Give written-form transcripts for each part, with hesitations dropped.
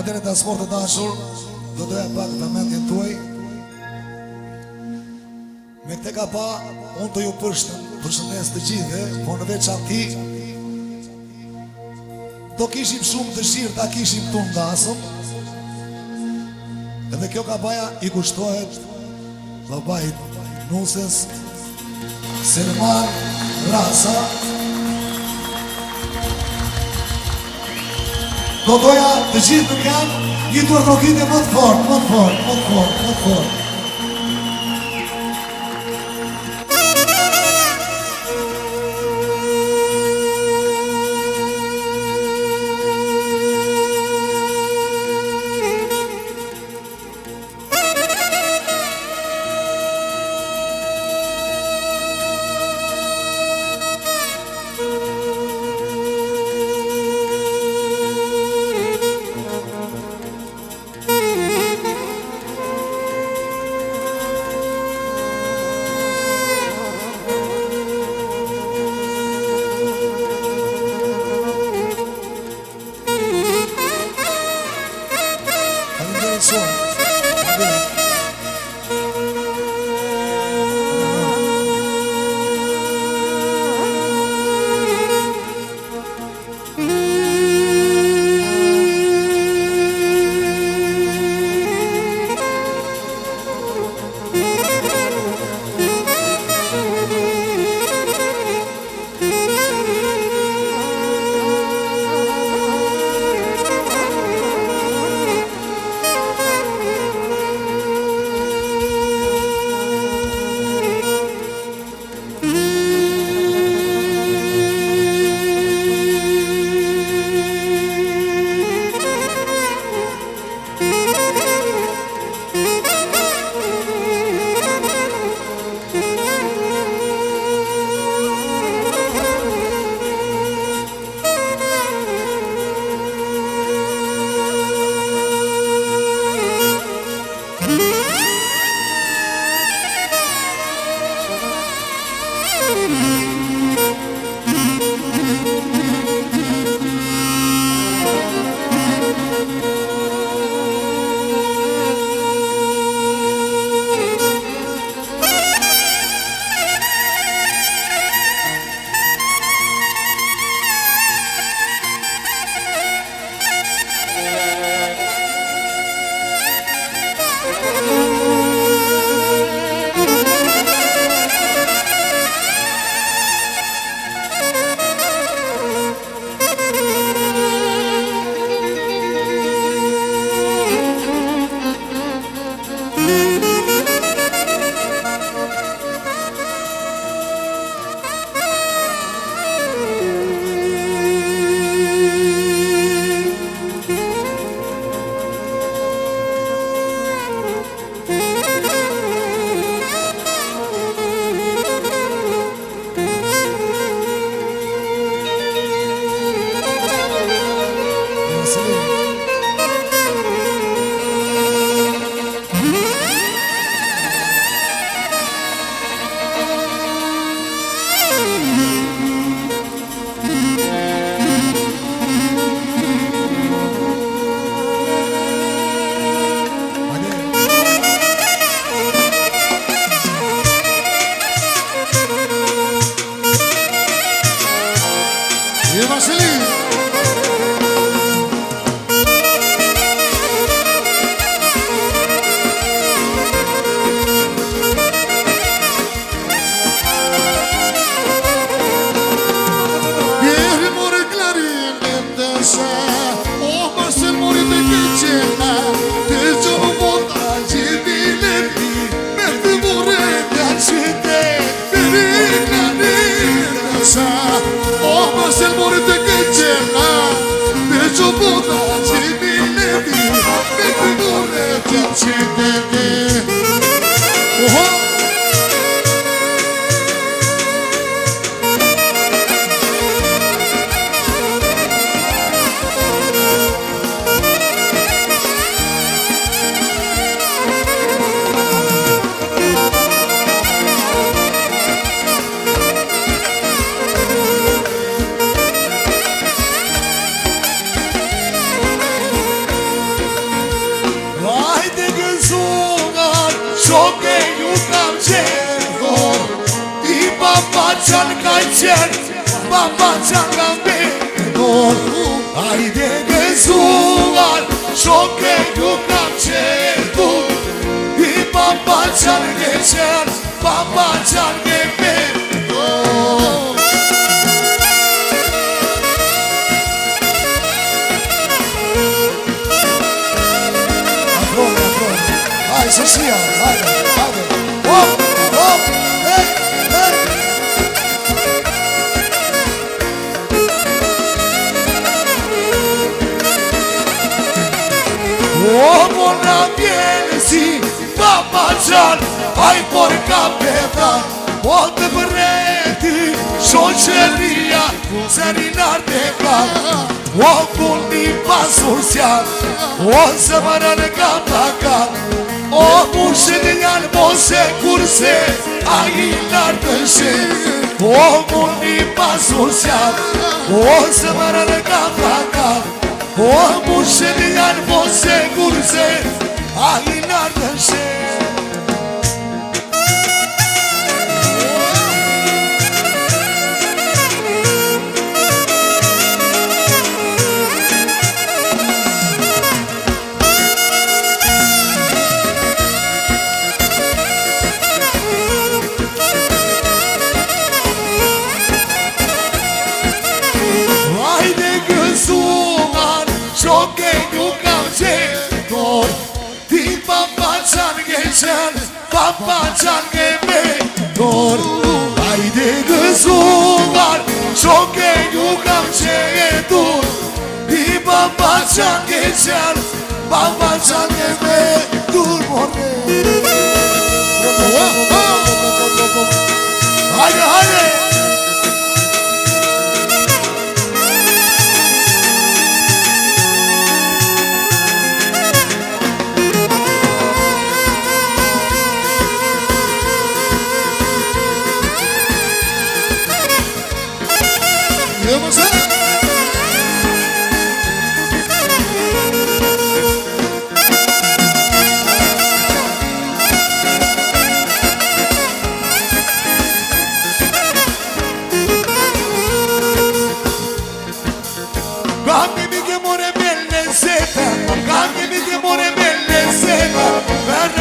Atëre të sport të dashur, do doja pak vëmendjen tuaj. Me këte ka pa, unë të ju përshëndes të gjithë, po në veçanti do kishim shumë dëshirë ta kishim tu ndasëm. Edhe kjo kabaja i kushtohet babait Nuses Selman Rasa. Do doja të gjithë në kanë një tërrokitje më të fort. baba qanga me nor Hajde gëzuar shoke ju kam qetur I baba qange qen baba qange me nor Hajde Sosia, hajde, hajde Hop, hop, hey, hey O mona viene si Papa Can Ai porca pedra O të përreti Shoqeria Zerinar të kam O kundi pasur s'jan O zëmërën ka pakat O mushin janë mose kurse A i lartë shit O kundi pasur s'jan O zëmërën ka pakat O mushin janë mose kurse A i lartë shit Shoke ju kam qetur Ti papa qange qen Papa qange me nor Hajde gëzuar Shoke ju kam qetur Ti papa qange qen Papa qange me nor morre Hajde, hajde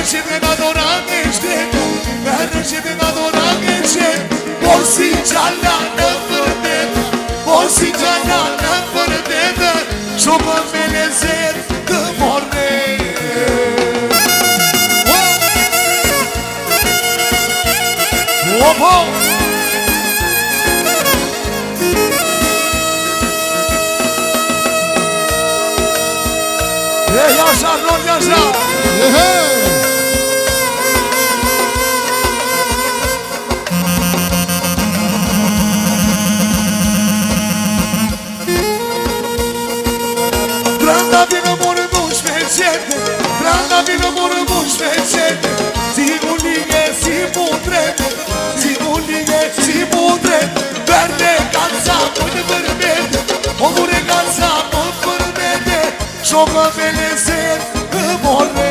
Që dhe nga doran e shtetë Verë që dhe nga doran e qetë Por si gjalla në vërdet Por si gjalla në vërdet Shumë me lezet të morne Opo Jasha, non jasha Tranda vino morë bush me qete Tranda vino morë bush me qete Si mu lighe, si mu trete Si mu lighe, si mu trete Verde kanca më në vërbete O mure kanca më vërbete Shokë me lezet në morë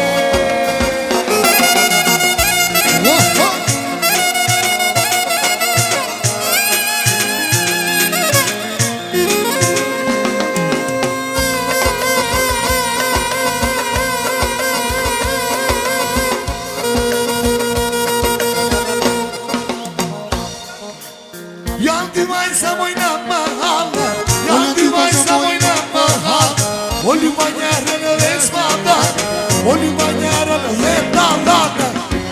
Janë dy majnë sa mojna ma halë Janë dy majnë sa mojna ma halë O ljuba njerën dhe s'madak O ljuba njerën dhe t'alatë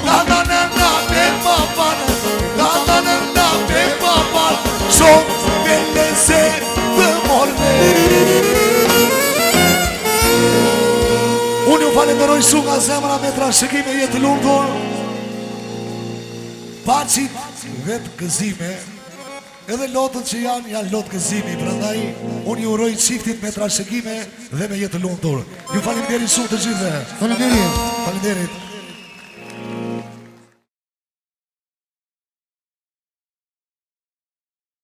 Gata në nape papanë Gata në nape papanë Shumë me lezet të morne Unë ju falenderoj shumë nga zemra me trashëgime jetë lundur Pacit vetë gëzime Edhe lotët që janë lotë gëzimi Prandaj unë ju uroj çiftit me trashëgime dhe me jetë lundur Ju faleminderit shumë të gjithëve Faleminderit Faleminderit